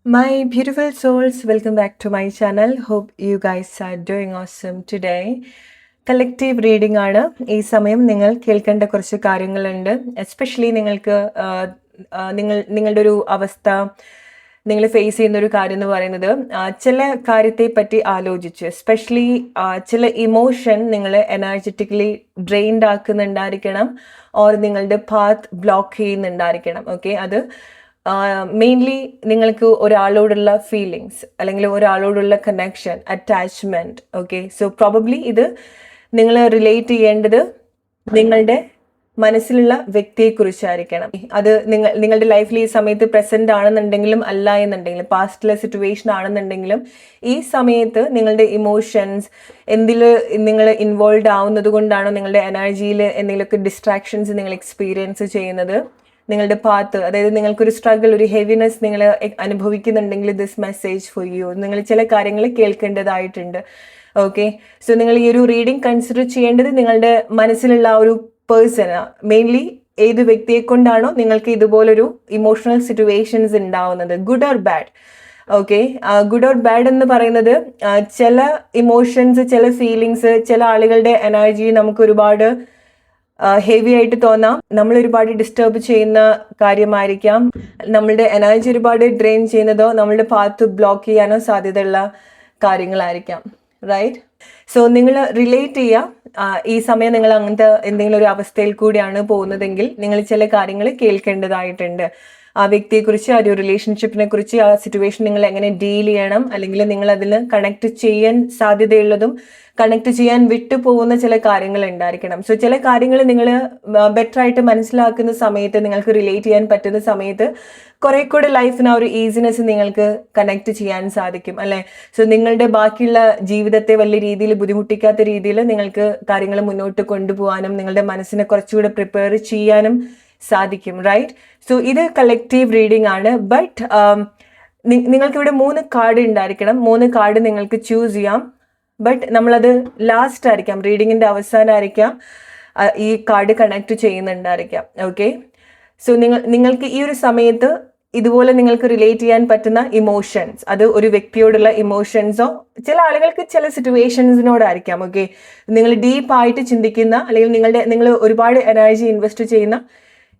My beautiful souls, welcome back to my channel. Hope you guys are doing awesome today. Collective reading ആണ്. ഈ സമയം നിങ്ങൾ കേൾക്കേണ്ട കുറച്ച് കാര്യങ്ങളുണ്ട്. എസ്പെഷ്യലി നിങ്ങൾക്ക് നിങ്ങളുടെ ഒരു അവസ്ഥ, നിങ്ങൾ ഫേസ് ചെയ്യുന്ന ഒരു കാര്യം എന്ന് പറയുന്നത് ചില കാര്യത്തെ പറ്റി ആലോചിച്ച്, എസ്പെഷ്യലി ചില ഇമോഷൻ നിങ്ങൾ എനർജറ്റിക്കലി ഡ്രെയിൻഡ് ആക്കുന്നുണ്ടായിരിക്കണം, ഓർ നിങ്ങളുടെ പാത്ത് ബ്ലോക്ക് ചെയ്യുന്നുണ്ടായിരിക്കണം. ഓക്കെ, അത് മെയിൻലി നിങ്ങൾക്ക് ഒരാളോടുള്ള ഫീലിങ്സ് അല്ലെങ്കിൽ ഒരാളോടുള്ള connection, attachment. Okay, so probably ഇത് നിങ്ങൾ റിലേറ്റ് ചെയ്യേണ്ടത് നിങ്ങളുടെ മനസ്സിലുള്ള വ്യക്തിയെക്കുറിച്ചായിരിക്കണം. അത് നിങ്ങളുടെ ലൈഫിൽ ഈ സമയത്ത് പ്രസന്റ് ആണെന്നുണ്ടെങ്കിലും അല്ല എന്നുണ്ടെങ്കിലും, പാസ്റ്റിലെ സിറ്റുവേഷൻ ആണെന്നുണ്ടെങ്കിലും, ഈ സമയത്ത് നിങ്ങളുടെ ഇമോഷൻസ് എന്തിൽ നിങ്ങൾ ഇൻവോൾവ് ആവുന്നത് കൊണ്ടാണോ നിങ്ങളുടെ എനർജിയിൽ എന്തെങ്കിലുമൊക്കെ ഡിസ്ട്രാക്ഷൻസ് നിങ്ങൾ എക്സ്പീരിയൻസ് ചെയ്യുന്നത്, നിങ്ങളുടെ പാത്ത്, അതായത് നിങ്ങൾക്കൊരു സ്ട്രഗിൾ, ഒരു ഹെവിനെസ് നിങ്ങൾ അനുഭവിക്കുന്നുണ്ടെങ്കിൽ ദിസ് മെസ്സേജ് ഫോർ യു. നിങ്ങൾ ചില കാര്യങ്ങൾ കേൾക്കേണ്ടതായിട്ടുണ്ട്. ഓക്കെ, സോ നിങ്ങൾ ഈ ഒരു റീഡിംഗ് കൺസിഡർ ചെയ്യേണ്ടത് നിങ്ങളുടെ മനസ്സിലുള്ള ആ ഒരു പേഴ്സൺ, മെയിൻലി ഏത് വ്യക്തിയെ കൊണ്ടാണോ നിങ്ങൾക്ക് ഇതുപോലൊരു ഇമോഷണൽ സിറ്റുവേഷൻസ് ഉണ്ടാവുന്നത്, good or bad. Okay, good or bad എന്ന് പറയുന്നത് ചില ഇമോഷൻസ്, ചില ഫീലിങ്സ്, ചില ആളുകളുടെ എനർജി നമുക്ക് ഒരുപാട് ഹെവി ആയിട്ട് തോന്നാം. നമ്മൾ ഒരുപാട് ഡിസ്റ്റർബ് ചെയ്യുന്ന കാര്യമായിരിക്കാം. നമ്മളുടെ എനർജി ഒരുപാട് ഡ്രെയിൻ ചെയ്യുന്നതോ നമ്മളുടെ പാത്ത് ബ്ലോക്ക് ചെയ്യാനോ സാധ്യതയുള്ള കാര്യങ്ങളായിരിക്കാം. റൈറ്റ്? സോ നിങ്ങൾ റിലേറ്റ് ചെയ്യുക. ഈ സമയം നിങ്ങൾ അങ്ങനത്തെ എന്തെങ്കിലും ഒരു അവസ്ഥയിൽ കൂടിയാണ് പോകുന്നതെങ്കിൽ നിങ്ങൾ ചില കാര്യങ്ങൾ കേൾക്കേണ്ടതായിട്ടുണ്ട്. ആ വ്യക്തിയെക്കുറിച്ച്, ആ ഒരു റിലേഷൻഷിപ്പിനെ കുറിച്ച്, ആ സിറ്റുവേഷൻ നിങ്ങൾ എങ്ങനെ ഡീൽ ചെയ്യണം, അല്ലെങ്കിൽ നിങ്ങൾ അതിൽ കണക്ട് ചെയ്യാൻ സാധ്യതയുള്ളതും കണക്ട് ചെയ്യാൻ വിട്ടുപോകുന്ന ചില കാര്യങ്ങൾ ഉണ്ടായിരിക്കണം. സോ ചില കാര്യങ്ങൾ നിങ്ങൾ ബെറ്റർ ആയിട്ട് മനസ്സിലാക്കുന്ന സമയത്ത്, നിങ്ങൾക്ക് റിലേറ്റ് ചെയ്യാൻ പറ്റുന്ന സമയത്ത് കുറെ കൂടെ ലൈഫിന് ആ ഒരു ഈസിനെസ് നിങ്ങൾക്ക് കണക്ട് ചെയ്യാൻ സാധിക്കും, അല്ലേ? സോ നിങ്ങളുടെ ബാക്കിയുള്ള ജീവിതത്തെ വലിയ രീതിയിൽ ബുദ്ധിമുട്ടിക്കാത്ത രീതിയിൽ നിങ്ങൾക്ക് കാര്യങ്ങൾ മുന്നോട്ട് കൊണ്ടുപോകാനും നിങ്ങളുടെ മനസ്സിനെ കുറച്ചുകൂടെ പ്രിപ്പയർ ചെയ്യാനും സാധിക്കും. റൈറ്റ്? സോ ഇത് കളക്റ്റീവ് റീഡിംഗ് ആണ്. ബട്ട് നിങ്ങൾക്ക് ഇവിടെ 3 കാർഡ് ഉണ്ടായിരിക്കണം. 3 കാർഡ് നിങ്ങൾക്ക് ചൂസ് ചെയ്യാം. ബട്ട് നമ്മളത് ലാസ്റ്റ് ആയിരിക്കാം, റീഡിങ്ങിന്റെ അവസാനമായിരിക്കാം ഈ കാർഡ് കണക്ട് ചെയ്യുന്നുണ്ടായിരിക്കാം. ഓക്കെ, സോ നിങ്ങൾക്ക് ഈ ഒരു സമയത്ത് ഇതുപോലെ നിങ്ങൾക്ക് റിലേറ്റ് ചെയ്യാൻ പറ്റുന്ന ഇമോഷൻസ്, അത് ഒരു വ്യക്തിയോടുള്ള ഇമോഷൻസോ, ചില ആളുകൾക്ക് ചില സിറ്റുവേഷൻസിനോടായിരിക്കാം. ഓക്കെ, നിങ്ങൾ ഡീപ്പായിട്ട് ചിന്തിക്കുന്ന, അല്ലെങ്കിൽ നിങ്ങൾ ഒരുപാട് എനർജി ഇൻവെസ്റ്റ് ചെയ്യുന്ന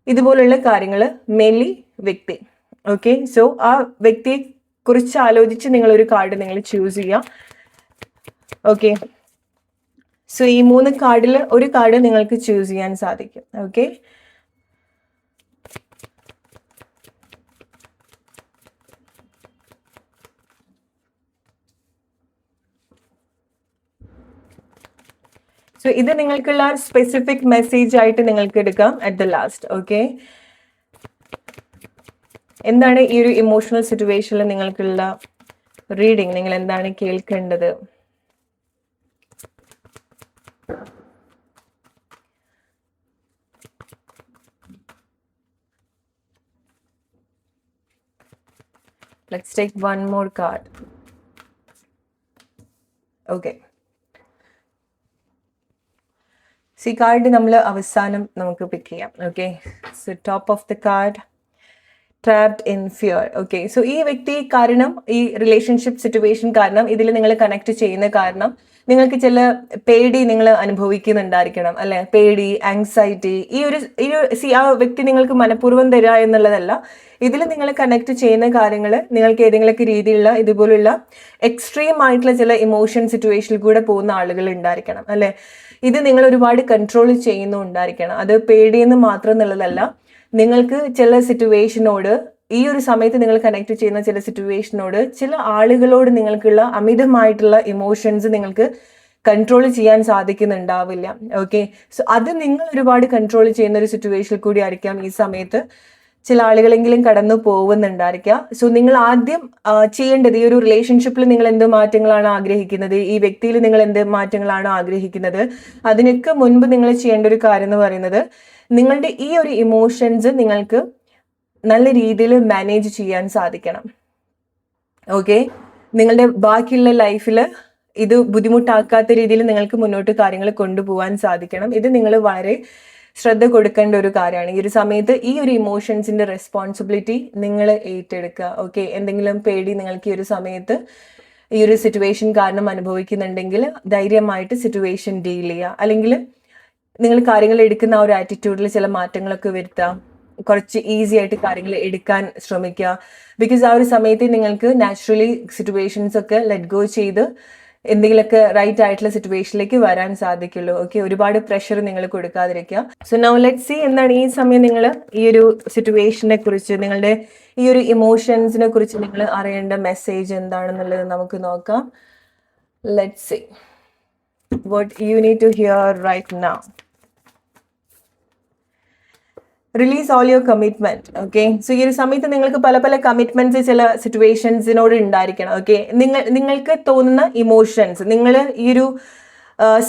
ഇതുപോലുള്ള കാര്യങ്ങൾ, മെയിൻലി വ്യക്തി. ഓക്കെ, സോ ആ വ്യക്തിയെ കുറിച്ച് ആലോചിച്ച് നിങ്ങളൊരു കാർഡ് നിങ്ങൾ ചൂസ് ചെയ്യാം. ഓക്കെ, സോ ഈ 3 കാർഡിൽ ഒരു കാർഡ് നിങ്ങൾക്ക് ചൂസ് ചെയ്യാൻ സാധിക്കും. ഓക്കെ, സോ ഇത് നിങ്ങൾക്കുള്ള സ്പെസിഫിക് മെസ്സേജ് ആയിട്ട് നിങ്ങൾക്ക് എടുക്കാം അറ്റ് ദ ലാസ്റ്റ്. ഓക്കെ, എന്താണ് ഈ ഒരു ഇമോഷണൽ സിറ്റുവേഷനിൽ നിങ്ങൾക്കുള്ള റീഡിങ്, നിങ്ങൾ എന്താണ് കേൾക്കേണ്ടത്? Let's take one more card. Okay. ഈ കാർഡ് നമ്മൾ അവസാനം നമുക്ക് പിക്ക് ചെയ്യാം. Okay, so top of the card, trapped in fear. Okay, so ഈ വ്യക്തി കാരണം, ഈ റിലേഷൻഷിപ്പ് സിറ്റുവേഷൻ കാരണം, ഇതിൽ നിങ്ങൾ കണക്ട് ചെയ്യുന്ന കാരണം നിങ്ങൾക്ക് ചില പേടി നിങ്ങൾ അനുഭവിക്കുന്നുണ്ടായിരിക്കണം, അല്ലെ? പേടി, ആങ്സൈറ്റി, ആ വ്യക്തി നിങ്ങൾക്ക് മനഃപൂർവ്വം തരിക എന്നുള്ളതല്ല. ഇതിൽ നിങ്ങൾ കണക്ട് ചെയ്യുന്ന കാര്യങ്ങൾ നിങ്ങൾക്ക് ഏതെങ്കിലുമൊക്കെ രീതിയിലുള്ള ഇതുപോലുള്ള എക്സ്ട്രീം ആയിട്ടുള്ള ചില ഇമോഷൻ സിറ്റുവേഷനിൽ കൂടെ പോകുന്ന ആളുകൾ ഉണ്ടായിരിക്കണം, അല്ലെ? ഇത് നിങ്ങൾ ഒരുപാട് കൺട്രോൾ ചെയ്യുന്നുണ്ടായിരിക്കണം. അത് പേടിയെന്ന് മാത്രം എന്നുള്ളതല്ല, നിങ്ങൾക്ക് ചില സിറ്റുവേഷനോട്, ഈ ഒരു സമയത്ത് നിങ്ങൾ കണക്ട് ചെയ്യുന്ന ചില സിറ്റുവേഷനോട്, ചില ആളുകളോട് നിങ്ങൾക്കുള്ള അമിതമായിട്ടുള്ള ഇമോഷൻസ് നിങ്ങൾക്ക് കൺട്രോൾ ചെയ്യാൻ സാധിക്കുന്നുണ്ടാവില്ല. ഓക്കെ, സോ അത് നിങ്ങൾ ഒരുപാട് കൺട്രോൾ ചെയ്യുന്ന ഒരു സിറ്റുവേഷനിൽ കൂടി ആയിരിക്കാം ഈ സമയത്ത് ചില ആളുകളെങ്കിലും കടന്നു പോകുന്നുണ്ടായിരിക്കുക. സോ നിങ്ങൾ ആദ്യം ചെയ്യേണ്ടത്, ഈ ഒരു റിലേഷൻഷിപ്പിൽ നിങ്ങൾ എന്ത് മാറ്റങ്ങളാണ് ആഗ്രഹിക്കുന്നത്, ഈ വ്യക്തിയിൽ നിങ്ങൾ എന്ത് മാറ്റങ്ങളാണ് ആഗ്രഹിക്കുന്നത്, അതിനൊക്കെ മുൻപ് നിങ്ങൾ ചെയ്യേണ്ട ഒരു കാര്യം എന്ന് പറയുന്നത്, നിങ്ങളുടെ ഈ ഒരു ഇമോഷൻസ് നിങ്ങൾക്ക് നല്ല രീതിയിൽ മാനേജ് ചെയ്യാൻ സാധിക്കണം. ഓക്കെ, നിങ്ങളുടെ ബാക്കിയുള്ള ലൈഫിൽ ഇത് ബുദ്ധിമുട്ടാക്കാത്ത രീതിയിൽ നിങ്ങൾക്ക് മുന്നോട്ട് കാര്യങ്ങൾ കൊണ്ടുപോകാൻ സാധിക്കണം. ഇത് നിങ്ങൾ വളരെ ശ്രദ്ധ കൊടുക്കേണ്ട ഒരു കാര്യമാണ്. ഈ ഒരു സമയത്ത് ഈ ഒരു ഇമോഷൻസിന്റെ റെസ്പോൺസിബിലിറ്റി നിങ്ങൾ ഏറ്റെടുക്കുക. ഓക്കെ, എന്തെങ്കിലും പേടി നിങ്ങൾക്ക് ഈ ഒരു സമയത്ത് ഈ ഒരു സിറ്റുവേഷൻ കാരണം അനുഭവിക്കുന്നുണ്ടെങ്കിൽ ധൈര്യമായിട്ട് സിറ്റുവേഷൻ ഡീൽ ചെയ്യുക. അല്ലെങ്കിൽ നിങ്ങൾ കാര്യങ്ങൾ എടുക്കുന്ന ആ ഒരു ആറ്റിറ്റ്യൂഡിൽ ചില മാറ്റങ്ങളൊക്കെ വരുത്താം. കുറച്ച് ഈസി ആയിട്ട് കാര്യങ്ങൾ എടുക്കാൻ ശ്രമിക്കുക. ബിക്കോസ് ആ ഒരു സമയത്ത് നിങ്ങൾക്ക് നാച്ചുറലി സിറ്റുവേഷൻസ് ഒക്കെ ലെറ്റ് ഗോ ചെയ്ത് എന്തെങ്കിലുമൊക്കെ റൈറ്റ് ആയിട്ടുള്ള സിറ്റുവേഷനിലേക്ക് വരാൻ സാധിക്കുള്ളൂ. ഓക്കെ, ഒരുപാട് പ്രഷർ നിങ്ങൾ കൊടുക്കാതിരിക്കുക. സോ നൗ ലെറ്റ് സി എന്താണ് ഈ സമയം നിങ്ങൾ ഈ ഒരു സിറ്റുവേഷനെ കുറിച്ച്, നിങ്ങളുടെ ഈ ഒരു ഇമോഷൻസിനെ കുറിച്ച് നിങ്ങൾ അറിയേണ്ട മെസ്സേജ് എന്താണെന്നുള്ളത് നമുക്ക് നോക്കാം. Let see what you need to hear right now. Release all your commitment. Okay, so ഈ ഒരു സമയത്ത് നിങ്ങൾക്ക് പല പല കമ്മിറ്റ്മെന്റ്സ് ചില സിറ്റുവേഷൻസിനോട് ഉണ്ടായിരിക്കണം. ഓക്കെ, നിങ്ങൾക്ക് തോന്നുന്ന ഇമോഷൻസ്, നിങ്ങൾ ഈ ഒരു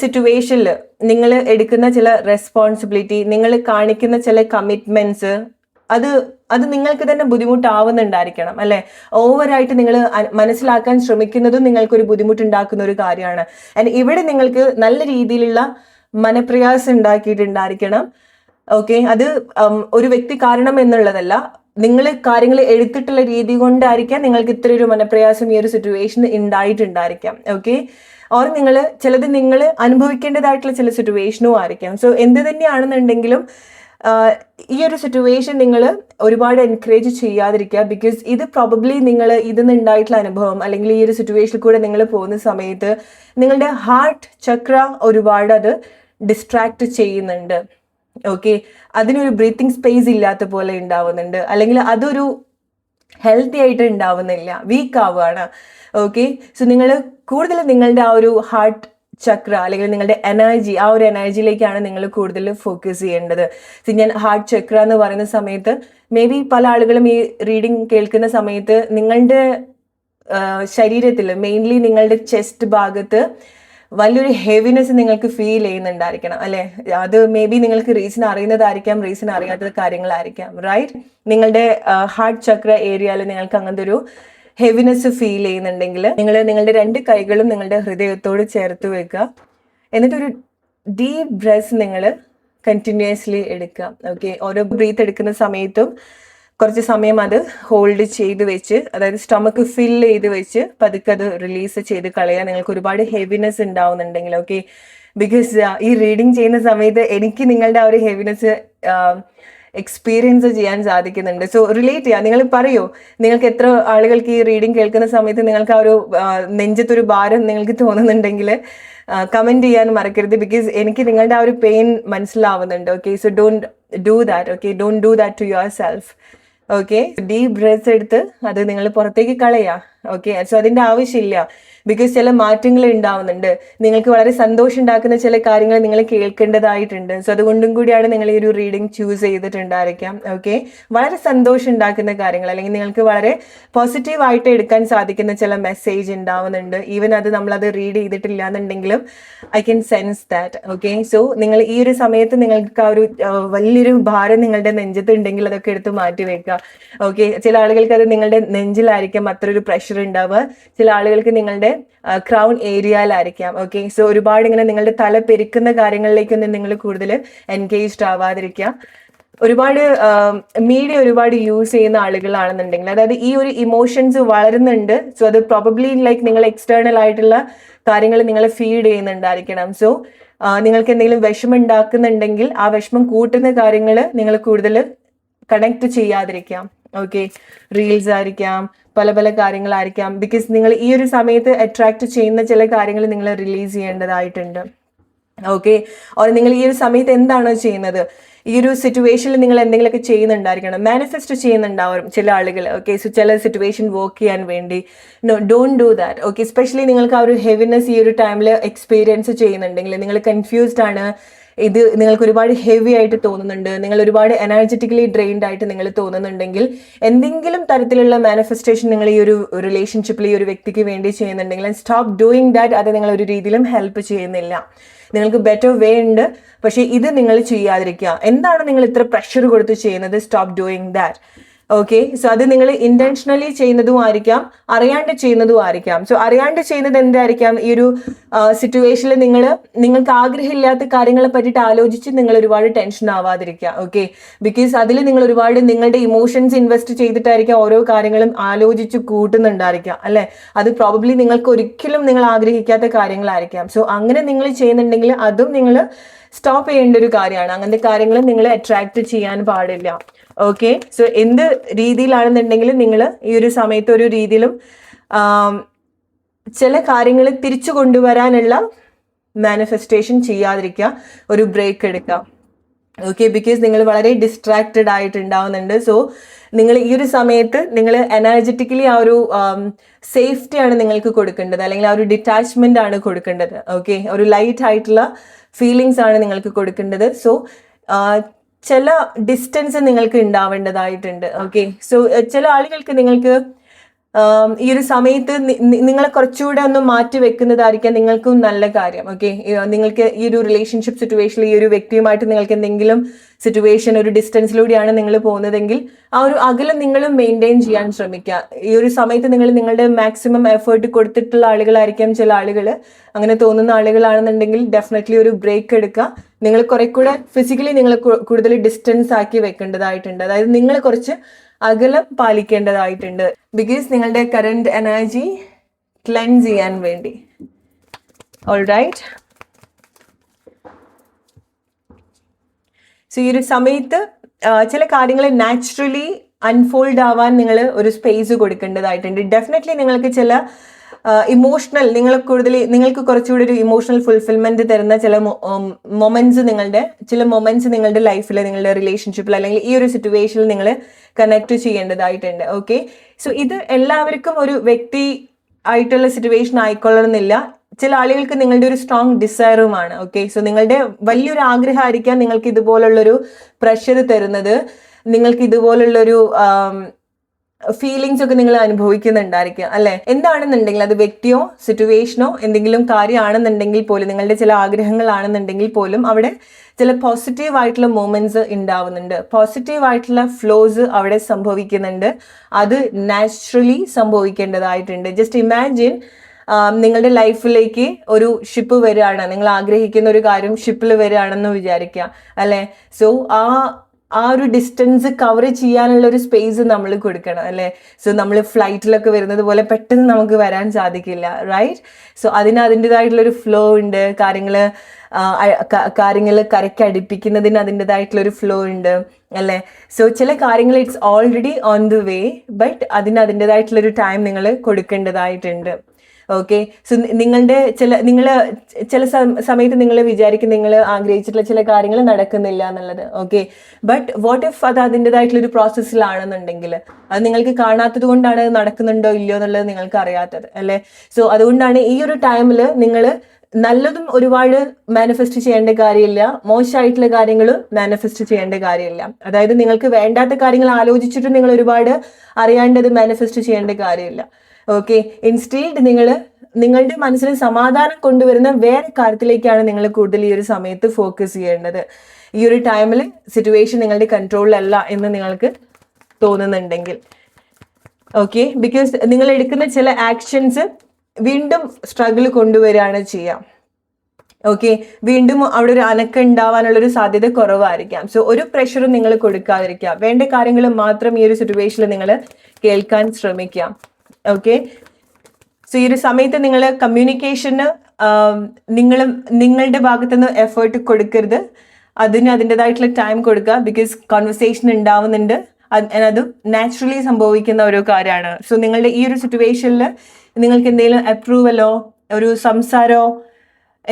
സിറ്റുവേഷനിൽ നിങ്ങൾ എടുക്കുന്ന ചില റെസ്പോൺസിബിലിറ്റി, നിങ്ങൾ കാണിക്കുന്ന ചില കമ്മിറ്റ്മെന്റ്സ്, അത് നിങ്ങൾക്ക് തന്നെ ബുദ്ധിമുട്ടാവുന്നുണ്ടായിരിക്കണം അല്ലെ. ഓവറായിട്ട് നിങ്ങൾ മനസ്സിലാക്കാൻ ശ്രമിക്കുന്നതും നിങ്ങൾക്കൊരു ബുദ്ധിമുട്ടുണ്ടാക്കുന്ന ഒരു കാര്യമാണ്. ആൻഡ് ഇവിടെ നിങ്ങൾക്ക് നല്ല രീതിയിലുള്ള മനപ്രയാസം ഉണ്ടാക്കിയിട്ടുണ്ടായിരിക്കണം. ഓക്കെ, അത് ഒരു വ്യക്തി കാരണം എന്നുള്ളതല്ല, നിങ്ങൾ കാര്യങ്ങൾ എടുത്തിട്ടുള്ള രീതി കൊണ്ടായിരിക്കാം നിങ്ങൾക്ക് ഇത്ര ഒരു മനപ്രയാസം ഈ ഒരു സിറ്റുവേഷൻ ഉണ്ടായിട്ടുണ്ടായിരിക്കാം. ഓക്കെ, ഓർ ചിലത് നിങ്ങൾ അനുഭവിക്കേണ്ടതായിട്ടുള്ള ചില സിറ്റുവേഷനും ആയിരിക്കാം. സോ എന്ത് തന്നെയാണെന്നുണ്ടെങ്കിലും ഈ ഒരു സിറ്റുവേഷൻ നിങ്ങൾ ഒരുപാട് എൻകറേജ് ചെയ്യാതിരിക്കുക. ബിക്കോസ് ഇത് പ്രോബബ്ലി നിങ്ങൾ ഇതിന്നുണ്ടായിട്ടുള്ള അനുഭവം അല്ലെങ്കിൽ ഈ ഒരു സിറ്റുവേഷനിൽ കൂടെ നിങ്ങൾ പോകുന്ന സമയത്ത് നിങ്ങളുടെ ഹാർട്ട് ചക്ര ഒരുപാട് അത് ഡിസ്ട്രാക്ട് ചെയ്യുന്നുണ്ട്. ഓക്കെ, അതിനൊരു ബ്രീത്തിങ് സ്പേസ് ഇല്ലാത്ത പോലെ ഉണ്ടാവുന്നുണ്ട്, അല്ലെങ്കിൽ അതൊരു ഹെൽത്തി ആയിട്ട് ഉണ്ടാവുന്നില്ല, വീക്ക് ആവുകയാണ്. ഓക്കെ, സോ നിങ്ങൾ കൂടുതൽ നിങ്ങളുടെ ആ ഒരു ഹാർട്ട് ചക്ര അല്ലെങ്കിൽ നിങ്ങളുടെ എനർജി, ആ ഒരു എനർജിയിലേക്കാണ് നിങ്ങൾ കൂടുതൽ ഫോക്കസ് ചെയ്യേണ്ടത്. സോ ഞാൻ ഹാർട്ട് ചക്ര എന്ന് പറയുന്ന സമയത്ത് മേ ബി പല ആളുകളും ഈ റീഡിങ് കേൾക്കുന്ന സമയത്ത് നിങ്ങളുടെ ശരീരത്തിൽ മെയിൻലി നിങ്ങളുടെ ചെസ്റ്റ് ഭാഗത്ത് വലിയൊരു ഹെവിനെസ് നിങ്ങൾക്ക് ഫീൽ ചെയ്യുന്നുണ്ടായിരിക്കണം അല്ലെ. അത് മേ ബി നിങ്ങൾക്ക് റീസൺ അറിയുന്നതായിരിക്കാം, റീസൺ അറിയാത്ത കാര്യങ്ങളായിരിക്കാം. റൈറ്റ്, നിങ്ങളുടെ ഹാർട്ട് ചക്ര ഏരിയയിൽ നിങ്ങൾക്ക് അങ്ങനത്തെ ഒരു ഹെവിനെസ് ഫീൽ ചെയ്യുന്നുണ്ടെങ്കിൽ നിങ്ങൾ നിങ്ങളുടെ 2 കൈകളും നിങ്ങളുടെ ഹൃദയത്തോട് ചേർത്ത് വെക്കുക. എന്നിട്ടൊരു ഡീപ്പ് ബ്രെത്ത് നിങ്ങൾ കണ്ടിന്യൂസ്ലി എടുക്കുക. ഓക്കെ, ഓരോ ബ്രീത്ത് എടുക്കുന്ന സമയത്തും കുറച്ച് സമയം അത് ഹോൾഡ് ചെയ്ത് വെച്ച്, അതായത് സ്റ്റൊമക്ക് ഫിൽ ചെയ്ത് വെച്ച് പതുക്കെ അത് റിലീസ് ചെയ്ത് കളയുക. നിങ്ങൾക്ക് ഒരുപാട് ഹെവിനെസ് ഉണ്ടാവുന്നുണ്ടെങ്കിൽ. ഓക്കെ, ബിക്കോസ് ഈ റീഡിങ് ചെയ്യുന്ന സമയത്ത് എനിക്ക് നിങ്ങളുടെ ആ ഒരു ഹെവിനെസ് എക്സ്പീരിയൻസ് ചെയ്യാൻ സാധിക്കുന്നുണ്ട്. സോ റിലേറ്റ് ചെയ്യുക. നിങ്ങൾ പറയൂ, നിങ്ങൾക്ക് എത്ര ആളുകൾക്ക് ഈ റീഡിങ് കേൾക്കുന്ന സമയത്ത് നിങ്ങൾക്ക് ആ ഒരു നെഞ്ചത്തൊരു ഭാരം നിങ്ങൾക്ക് തോന്നുന്നുണ്ടെങ്കിൽ കമൻറ്റ് ചെയ്യാൻ മറക്കരുത്. ബിക്കോസ് എനിക്ക് നിങ്ങളുടെ ആ ഒരു പെയിൻ മനസ്സിലാവുന്നുണ്ട്. Okay, so don't do that. Okay, don't do that to yourself. Okay, deep breath എടുത്ത് അത് നിങ്ങൾ പുറത്തേക്ക് കളയുക. ഓക്കെ, സോ അതിൻ്റെ ആവശ്യമില്ല. ബിക്കോസ് ചില മാറ്റങ്ങൾ ഉണ്ടാവുന്നുണ്ട്, നിങ്ങൾക്ക് വളരെ സന്തോഷം ഉണ്ടാക്കുന്ന ചില കാര്യങ്ങൾ നിങ്ങൾ കേൾക്കേണ്ടതായിട്ടുണ്ട്. സോ അതുകൊണ്ടും കൂടിയാണ് നിങ്ങൾ ഈ ഒരു റീഡിങ് ചൂസ് ചെയ്തിട്ടുണ്ടായിരിക്കാം. ഓക്കെ, വളരെ സന്തോഷം ഉണ്ടാക്കുന്ന കാര്യങ്ങൾ അല്ലെങ്കിൽ നിങ്ങൾക്ക് വളരെ പോസിറ്റീവായിട്ട് എടുക്കാൻ സാധിക്കുന്ന ചില മെസ്സേജ് ഉണ്ടാവുന്നുണ്ട്. ഈവൻ അത് നമ്മളത് റീഡ് ചെയ്തിട്ടില്ല എന്നുണ്ടെങ്കിലും I can sense that. Okay, so നിങ്ങൾ ഈ ഒരു സമയത്ത് നിങ്ങൾക്ക് ആ ഒരു വലിയൊരു ഭാരം നിങ്ങളുടെ നെഞ്ചത്ത് ഉണ്ടെങ്കിൽ അതൊക്കെ എടുത്ത് മാറ്റി വെക്കുക. ഓക്കെ, ചില ആളുകൾക്ക് അത് നിങ്ങളുടെ നെഞ്ചിലായിരിക്കാം അത്രയൊരു പ്രഷർ ഉണ്ടാവുക, ചില ആളുകൾക്ക് നിങ്ങളുടെ ക്രൗൺ ഏരിയയിലായിരിക്കാം. ഓക്കെ, സോ ഒരുപാട് ഇങ്ങനെ നിങ്ങളുടെ തല പെരുക്കുന്ന കാര്യങ്ങളിലേക്കൊന്നും നിങ്ങൾ കൂടുതൽ എൻഗേജ്ഡ് ആവാതിരിക്കുക. ഒരുപാട് മീഡിയ ഒരുപാട് യൂസ് ചെയ്യുന്ന ആളുകളാണെന്നുണ്ടെങ്കിൽ, അതായത് ഈ ഒരു ഇമോഷൻസ് വളരുന്നുണ്ട്. സോ അത് പ്രോബബ്ലി ലൈക്ക് നിങ്ങൾ എക്സ്റ്റേണൽ ആയിട്ടുള്ള കാര്യങ്ങൾ നിങ്ങളെ ഫീഡ് ചെയ്യുന്നുണ്ടായിരിക്കണം. സോ നിങ്ങൾക്ക് എന്തെങ്കിലും വിഷമം ഉണ്ടാക്കുന്നുണ്ടെങ്കിൽ ആ വിഷമം കൂട്ടുന്ന കാര്യങ്ങൾ നിങ്ങൾ കൂടുതൽ കണക്ട് ചെയ്യാതിരിക്കാം. ഓക്കെ, റീൽസ് ആയിരിക്കാം, പല പല കാര്യങ്ങളായിരിക്കാം. ബിക്കോസ് നിങ്ങൾ ഈ ഒരു സമയത്ത് അട്രാക്ട് ചെയ്യുന്ന ചില കാര്യങ്ങൾ നിങ്ങൾ റിലീസ് ചെയ്യേണ്ടതായിട്ടുണ്ട്. ഓക്കെ, ഓർ നിങ്ങൾ ഈ ഒരു സമയത്ത് എന്താണോ ചെയ്യുന്നത്, ഈ ഒരു സിറ്റുവേഷനിൽ നിങ്ങൾ എന്തെങ്കിലുമൊക്കെ ചെയ്യുന്നുണ്ടായിരിക്കണം, മാനിഫെസ്റ്റ് ചെയ്യുന്നുണ്ടാവും ചില ആളുകൾ. ഓക്കെ, സോ ചില സിറ്റുവേഷൻ വർക്ക് ചെയ്യാൻ വേണ്ടി no, don't do that. Okay, especially നിങ്ങൾക്ക് ആ ഒരു ഹെവിനെസ് ഈ ഒരു ടൈമിൽ എക്സ്പീരിയൻസ് ചെയ്യുന്നുണ്ടെങ്കിൽ, നിങ്ങൾ കൺഫ്യൂസ്ഡ് ആണ്, ഇത് നിങ്ങൾക്ക് ഒരുപാട് ഹെവി ആയിട്ട് തോന്നുന്നുണ്ട്, നിങ്ങൾ ഒരുപാട് എനർജറ്റിക്കലി ഡ്രെയിൻഡ് ആയിട്ട് നിങ്ങൾ തോന്നുന്നുണ്ടെങ്കിൽ, എന്തെങ്കിലും തരത്തിലുള്ള മാനിഫെസ്റ്റേഷൻ നിങ്ങൾ ഈ ഒരു റിലേഷൻഷിപ്പിൽ ഈ ഒരു വ്യക്തിക്ക് വേണ്ടി ചെയ്യുന്നുണ്ടെങ്കിൽ, സ്റ്റോപ്പ് ഡൂയിങ് ദാറ്റ്. അത് നിങ്ങൾ ഒരു രീതിയിലും ഹെൽപ്പ് ചെയ്യുന്നില്ല. നിങ്ങൾക്ക് ബെറ്റർ വേ ഉണ്ട്, പക്ഷേ ഇത് നിങ്ങൾ ചെയ്യാതിരിക്കുക. എന്താണ് നിങ്ങൾ ഇത്ര പ്രഷർ കൊടുത്ത് ചെയ്യുന്നത്? Stop doing that. Okay. So അത് നിങ്ങൾ ഇന്റൻഷനലി ചെയ്യുന്നതും ആയിരിക്കാം, അറിയാണ്ട് ചെയ്യുന്നതും ആയിരിക്കാം. സോ അറിയാണ്ട് ചെയ്യുന്നത് എന്തായിരിക്കാം? ഈ ഒരു സിറ്റുവേഷനിൽ നിങ്ങൾക്ക് ആഗ്രഹമില്ലാത്ത കാര്യങ്ങളെ പറ്റിയിട്ട് ആലോചിച്ച് നിങ്ങൾ ഒരുപാട് ടെൻഷൻ ആവാതിരിക്കുക. ഓക്കെ, ബിക്കോസ് അതിൽ നിങ്ങൾ ഒരുപാട് നിങ്ങളുടെ ഇമോഷൻസ് ഇൻവെസ്റ്റ് ചെയ്തിട്ടായിരിക്കാം ഓരോ കാര്യങ്ങളും ആലോചിച്ച് കൂട്ടുന്നുണ്ടായിരിക്കാം, അല്ലെ? അത് പ്രോബബ്ലി നിങ്ങൾക്ക് ഒരിക്കലും നിങ്ങൾ ആഗ്രഹിക്കാത്ത കാര്യങ്ങളായിരിക്കാം. സോ അങ്ങനെ നിങ്ങൾ ചെയ്യുന്നുണ്ടെങ്കിൽ അതും നിങ്ങൾ സ്റ്റോപ്പ് ചെയ്യേണ്ട ഒരു കാര്യമാണ്. അങ്ങനത്തെ കാര്യങ്ങൾ നിങ്ങൾ അട്രാക്ട് ചെയ്യാൻ പാടില്ല. ഓക്കെ. സോ എന്ത് രീതിയിലാണെന്നുണ്ടെങ്കിലും നിങ്ങൾ ഈ ഒരു സമയത്ത് ഒരു രീതിയിലും ചില കാര്യങ്ങൾ തിരിച്ചു കൊണ്ടുവരാനുള്ള മാനിഫെസ്റ്റേഷൻ ചെയ്യാതിരിക്കുക, ഒരു ബ്രേക്ക് എടുക്കുക. ഓക്കെ, ബിക്കോസ് നിങ്ങൾ വളരെ ഡിസ്ട്രാക്റ്റഡ് ആയിട്ടുണ്ടാവുന്നുണ്ട്. സോ നിങ്ങൾ ഈ ഒരു സമയത്ത് നിങ്ങൾ എനർജറ്റിക്കലി ആ ഒരു സേഫ്റ്റിയാണ് നിങ്ങൾക്ക് കൊടുക്കേണ്ടത്, അല്ലെങ്കിൽ ആ ഒരു ഡിറ്റാച്ച്മെന്റ് ആണ് കൊടുക്കേണ്ടത്. ഓക്കെ, ഒരു ലൈറ്റ് ആയിട്ടുള്ള ഫീലിങ്സ് ആണ് നിങ്ങൾക്ക് കൊടുക്കേണ്ടത്. സോ ചില ഡിസ്റ്റൻസ് നിങ്ങൾക്ക് ഉണ്ടാവേണ്ടതായിട്ടുണ്ട്. ഓക്കെ, സോ ചില ആളുകൾക്ക് നിങ്ങൾക്ക് ഈ ഒരു സമയത്ത് നിങ്ങളെ കുറച്ചുകൂടെ ഒന്ന് മാറ്റി വെക്കുന്നതായിരിക്കാം നിങ്ങൾക്കും നല്ല കാര്യം. ഓക്കെ, നിങ്ങൾക്ക് ഈ ഒരു റിലേഷൻഷിപ്പ് സിറ്റുവേഷനിൽ ഈ ഒരു വ്യക്തിയുമായിട്ട് നിങ്ങൾക്ക് എന്തെങ്കിലും സിറ്റുവേഷൻ ഒരു ഡിസ്റ്റൻസിലൂടെയാണ് നിങ്ങൾ പോകുന്നതെങ്കിൽ ആ ഒരു അകലം നിങ്ങൾ മെയിൻറ്റെയിൻ ചെയ്യാൻ ശ്രമിക്കുക. ഈ ഒരു സമയത്ത് നിങ്ങൾ നിങ്ങളുടെ മാക്സിമം എഫേർട്ട് കൊടുത്തിട്ടുള്ള ആളുകളായിരിക്കാം ചില ആളുകൾ. അങ്ങനെ തോന്നുന്ന ആളുകളാണെന്നുണ്ടെങ്കിൽ ഡെഫിനറ്റ്ലി ഒരു ബ്രേക്ക് എടുക്കുക. നിങ്ങൾ കുറെ കൂടെ ഫിസിക്കലി നിങ്ങൾ കൂടുതൽ ഡിസ്റ്റൻസ് ആക്കി വെക്കേണ്ടതായിട്ടുണ്ട്. അതായത് നിങ്ങൾ കുറച്ച് അകലം പാലിക്കേണ്ടതായിട്ടുണ്ട്. ബിക്കോസ് നിങ്ങളുടെ കറന്റ് എനർജി ക്ലെൻസ് ചെയ്യാൻ വേണ്ടി. ഓൾറൈറ്റ്. സോ ഈ ഒരു സമയത്ത് ചില കാര്യങ്ങൾ നാച്ചുറലി അൺഫോൾഡ് ആവാൻ നിങ്ങൾ ഒരു സ്പേസ് കൊടുക്കേണ്ടതായിട്ടുണ്ട്. ഡെഫിനറ്റ്ലി നിങ്ങൾക്ക് ചില ഇമോഷണൽ നിങ്ങൾക്ക് കുറച്ചുകൂടി ഒരു ഇമോഷണൽ ഫുൾഫിൽമെന്റ് തരുന്ന ചില മൊമെന്റ്സ് നിങ്ങളുടെ ലൈഫിൽ, നിങ്ങളുടെ റിലേഷൻഷിപ്പിൽ അല്ലെങ്കിൽ ഈ ഒരു സിറ്റുവേഷനിൽ നിങ്ങൾ കണക്ട് ചെയ്യേണ്ടതായിട്ടുണ്ട്. ഓക്കെ, സോ ഇത് എല്ലാവർക്കും ഒരു വ്യക്തി ആയിട്ടുള്ള സിറ്റുവേഷൻ ആയിക്കൊള്ളണമെന്നില്ല. ചില ആളുകൾക്ക് നിങ്ങളുടെ ഒരു സ്ട്രോങ് ഡിസയറുമാണ്. ഓക്കെ, സോ നിങ്ങളുടെ വലിയൊരു ആഗ്രഹമായിരിക്കാം നിങ്ങൾക്ക് ഇതുപോലുള്ളൊരു പ്രഷർ തരുന്നത്, നിങ്ങൾക്ക് ഇതുപോലുള്ളൊരു ഫീലിങ്സ് ഒക്കെ നിങ്ങൾ അനുഭവിക്കുന്നുണ്ടായിരിക്കുക, അല്ലെ? എന്താണെന്നുണ്ടെങ്കിൽ അത് വ്യക്തിയോ സിറ്റുവേഷനോ എന്തെങ്കിലും കാര്യമാണെന്നുണ്ടെങ്കിൽ പോലും, നിങ്ങളുടെ ചില ആഗ്രഹങ്ങളാണെന്നുണ്ടെങ്കിൽ പോലും അവിടെ ചില പോസിറ്റീവ് ആയിട്ടുള്ള മൂമെന്റ്സ് ഉണ്ടാവുന്നുണ്ട്, പോസിറ്റീവ് ആയിട്ടുള്ള ഫ്ലോസ് അവിടെ സംഭവിക്കുന്നുണ്ട്. അത് നാച്ചുറലി സംഭവിക്കേണ്ടതായിട്ടുണ്ട്. ജസ്റ്റ് ഇമാജിൻ, നിങ്ങളുടെ ലൈഫിലേക്ക് ഒരു ഷിപ്പ് വരികയാണ്, നിങ്ങൾ ആഗ്രഹിക്കുന്ന ഒരു കാര്യം ഷിപ്പിൽ വരികയാണെന്ന് വിചാരിക്കുക, അല്ലെ? സോ ആ ഒരു ഡിസ്റ്റൻസ് കവർ ചെയ്യാനുള്ള ഒരു സ്പേസ് നമ്മൾ കൊടുക്കണം, അല്ലെ? സോ നമ്മൾ ഫ്ലൈറ്റിലൊക്കെ വരുന്നത് പോലെ പെട്ടെന്ന് നമുക്ക് വരാൻ സാധിക്കില്ല, റൈറ്റ്? സോ അതിൻ്റെതായിട്ടുള്ളൊരു ഫ്ലോ ഉണ്ട്. കാര്യങ്ങൾ കരയ്ക്ക് അടുപ്പിക്കുന്നതിന് അതിൻ്റെതായിട്ടുള്ളൊരു ഫ്ലോ ഉണ്ട്, അല്ലെ? സോ ചില കാര്യങ്ങൾ it's already on the way, but അതിൻ്റെതായിട്ടുള്ളൊരു ടൈം നിങ്ങൾ കൊടുക്കേണ്ടതായിട്ടുണ്ട്. ഓക്കെ, സോ ചില സമയത്ത് നിങ്ങൾ വിചാരിക്കും നിങ്ങൾ ആഗ്രഹിച്ചിട്ടുള്ള ചില കാര്യങ്ങൾ നടക്കുന്നില്ല എന്നുള്ളത്. ഓക്കെ, ബട്ട് വാട്ട് ഇഫ് അത് അതിൻ്റെതായിട്ടുള്ളൊരു പ്രോസസ്സിലാണെന്നുണ്ടെങ്കിൽ അത് നിങ്ങൾക്ക് കാണാത്തത് കൊണ്ടാണ് നടക്കുന്നുണ്ടോ ഇല്ലയോ എന്നുള്ളത് നിങ്ങൾക്ക് അറിയാത്തത്, അല്ലെ? സോ അതുകൊണ്ടാണ് ഈ ഒരു ടൈമിൽ നിങ്ങൾ നല്ലതും ഒരുപാട് മാനിഫെസ്റ്റ് ചെയ്യേണ്ട കാര്യമില്ല, മോശമായിട്ടുള്ള കാര്യങ്ങൾ മാനിഫെസ്റ്റ് ചെയ്യേണ്ട കാര്യമില്ല. അതായത് നിങ്ങൾക്ക് വേണ്ടാത്ത കാര്യങ്ങൾ ആലോചിച്ചിട്ട് നിങ്ങൾ ഒരുപാട് അറിയാണ്ടത് മാനിഫെസ്റ്റ് ചെയ്യേണ്ട കാര്യമില്ല. ഓക്കെ, ഇൻസ്റ്റീഡ് നിങ്ങളുടെ മനസ്സിന് സമാധാനം കൊണ്ടുവരുന്ന വേറെ കാര്യത്തിലേക്കാണ് നിങ്ങൾ കൂടുതൽ ഈ ഒരു സമയത്ത് ഫോക്കസ് ചെയ്യേണ്ടത്. ഈ ഒരു ടൈമിൽ സിറ്റുവേഷൻ നിങ്ങളുടെ കൺട്രോളിലല്ല എന്ന് നിങ്ങൾക്ക് തോന്നുന്നുണ്ടെങ്കിൽ. ഓക്കെ, ബിക്കോസ് നിങ്ങൾ എടുക്കുന്ന ചില ആക്ഷൻസ് വീണ്ടും സ്ട്രഗിൾ കൊണ്ടുവരികയാണ് ചെയ്യാം. ഓക്കെ, വീണ്ടും അവിടെ ഒരു അനക്കം ഉണ്ടാവാനുള്ളൊരു സാധ്യത കുറവായിരിക്കാം. സോ ഒരു പ്രഷറും നിങ്ങൾ കൊടുക്കാതിരിക്കുക. വേണ്ട കാര്യങ്ങൾ മാത്രം ഈ ഒരു സിറ്റുവേഷനിൽ നിങ്ങൾ കേൾക്കാൻ ശ്രമിക്കാം. ഓക്കെ, സോ ഈ ഒരു സമയത്ത് നിങ്ങൾ കമ്മ്യൂണിക്കേഷന് നിങ്ങളുടെ ഭാഗത്തുനിന്ന് എഫേർട്ട് കൊടുക്കരുത്. അതിൻ്റെതായിട്ടുള്ള ടൈം കൊടുക്കുക. ബിക്കോസ് കോൺവെർസേഷൻ ഉണ്ടാവുന്നുണ്ട്, അതും നാച്ചുറലി സംഭവിക്കുന്ന ഒരു കാര്യമാണ്. സോ നിങ്ങളുടെ ഈ ഒരു സിറ്റുവേഷനിൽ നിങ്ങൾക്ക് എന്തെങ്കിലും അപ്രൂവലോ ഒരു സംസാരമോ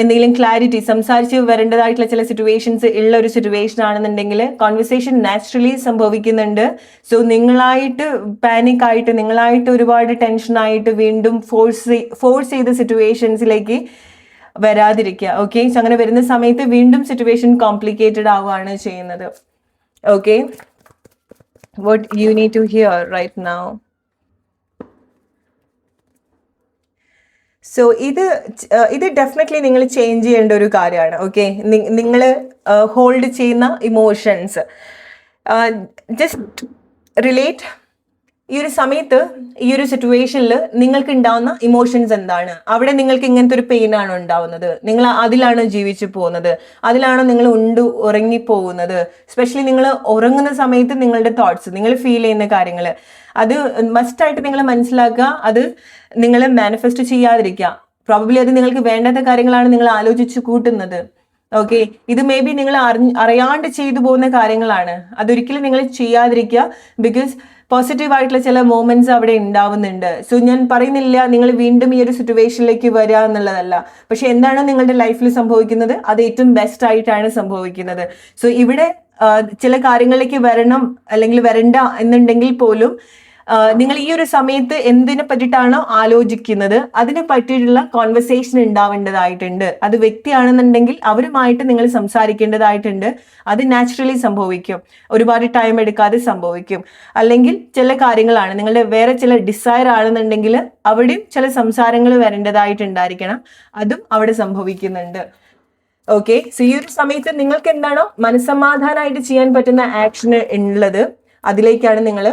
എന്തെങ്കിലും ക്ലാരിറ്റി സംസാരിച്ച് വരേണ്ടതായിട്ടുള്ള ചില സിറ്റുവേഷൻസ് ഉള്ള ഒരു സിറ്റുവേഷൻ ആണെന്നുണ്ടെങ്കിൽ കോൺവെർസേഷൻ നാച്ചുറലി സംഭവിക്കുന്നുണ്ട്. സോ നിങ്ങളായിട്ട് പാനിക് ആയിട്ട്, നിങ്ങളായിട്ട് ഒരുപാട് ടെൻഷനായിട്ട് വീണ്ടും ഫോഴ്സ് ചെയ്ത സിറ്റുവേഷൻസിലേക്ക് വരാതിരിക്കുക. ഓക്കെ, സോ അങ്ങനെ വരുന്ന സമയത്ത് വീണ്ടും സിറ്റുവേഷൻ കോംപ്ലിക്കേറ്റഡ് ആവുകയാണ് ചെയ്യുന്നത്. Okay, what you need to hear right now. So ഇത് ഡെഫിനറ്റ്ലി നിങ്ങൾ ചേഞ്ച് ചെയ്യേണ്ട ഒരു കാര്യമാണ്. ഓക്കെ, നിങ്ങൾ ഹോൾഡ് ചെയ്യുന്ന ഇമോഷൻസ് ജസ്റ്റ് റിലേറ്റ് ഈ ഒരു സമയത്ത് ഈ ഒരു സിറ്റുവേഷനിൽ നിങ്ങൾക്ക് ഉണ്ടാവുന്ന ഇമോഷൻസ് എന്താണ്? അവിടെ നിങ്ങൾക്ക് ഇങ്ങനത്തെ ഒരു പെയിൻ ആണോ ഉണ്ടാവുന്നത്? നിങ്ങൾ അതിലാണോ ജീവിച്ചു പോകുന്നത്? അതിലാണോ നിങ്ങൾ ഉറങ്ങിപ്പോകുന്നത്? സ്പെഷ്യലി നിങ്ങൾ ഉറങ്ങുന്ന സമയത്ത് നിങ്ങളുടെ തോട്ട്സ്, നിങ്ങൾ ഫീൽ ചെയ്യുന്ന കാര്യങ്ങൾ, അത് മസ്റ്റായിട്ട് നിങ്ങൾ മനസ്സിലാക്കുക. അത് നിങ്ങൾ മാനിഫെസ്റ്റ് ചെയ്യാതിരിക്കുക. പ്രോബബ്ലി അത് നിങ്ങൾക്ക് വേണ്ടാത്ത കാര്യങ്ങളാണ് നിങ്ങൾ ആലോചിച്ച് കൂട്ടുന്നത്. ഓക്കെ, ഇത് മേ ബി നിങ്ങൾ അറിയാണ്ട് ചെയ്തു പോകുന്ന കാര്യങ്ങളാണ്. അതൊരിക്കലും നിങ്ങൾ ചെയ്യാതിരിക്കുക. ബിക്കോസ് പോസിറ്റീവ് ആയിട്ടുള്ള ചില മൂമെന്റ്സ് അവിടെ ഉണ്ടാവുന്നുണ്ട്. സോ ഞാൻ പറയുന്നില്ല നിങ്ങൾ വീണ്ടും ഈ ഒരു സിറ്റുവേഷനിലേക്ക് വരിക എന്നുള്ളതല്ല. പക്ഷെ എന്താണ് നിങ്ങളുടെ ലൈഫിൽ സംഭവിക്കുന്നത്, അത് ഏറ്റവും ബെസ്റ്റ് ആയിട്ടാണ് സംഭവിക്കുന്നത്. സോ ഇവിടെ ചില കാര്യങ്ങളിലേക്ക് വരണം അല്ലെങ്കിൽ വരണ്ട എന്നുണ്ടെങ്കിൽ പോലും നിങ്ങൾ ഈ ഒരു സമയത്ത് എന്തിനെ പറ്റിയിട്ടാണോ ആലോചിക്കുന്നത് അതിനെ പറ്റിയിട്ടുള്ള കോൺവെർസേഷൻ ഉണ്ടാവേണ്ടതായിട്ടുണ്ട്. അത് വ്യക്തിയാണെന്നുണ്ടെങ്കിൽ അവരുമായിട്ട് നിങ്ങൾ സംസാരിക്കേണ്ടതായിട്ടുണ്ട്. അത് നാച്ചുറലി സംഭവിക്കും, ഒരുപാട് ടൈം എടുക്കാതെ സംഭവിക്കും. അല്ലെങ്കിൽ ചില കാര്യങ്ങളാണ് നിങ്ങളുടെ വേറെ ചില ഡിസയർ ആണെന്നുണ്ടെങ്കിൽ അവിടെയും ചില സംസാരങ്ങൾ വരേണ്ടതായിട്ടുണ്ടായിരിക്കണം. അതും അവിടെ സംഭവിക്കുന്നുണ്ട്. ഓക്കെ, സോ ഈ ഒരു സമയത്ത് നിങ്ങൾക്ക് എന്താണോ മനസ്സമാധാനമായിട്ട് ചെയ്യാൻ പറ്റുന്ന ആക്ഷൻ ഉള്ളത്, അതിലേക്കാണ് നിങ്ങൾ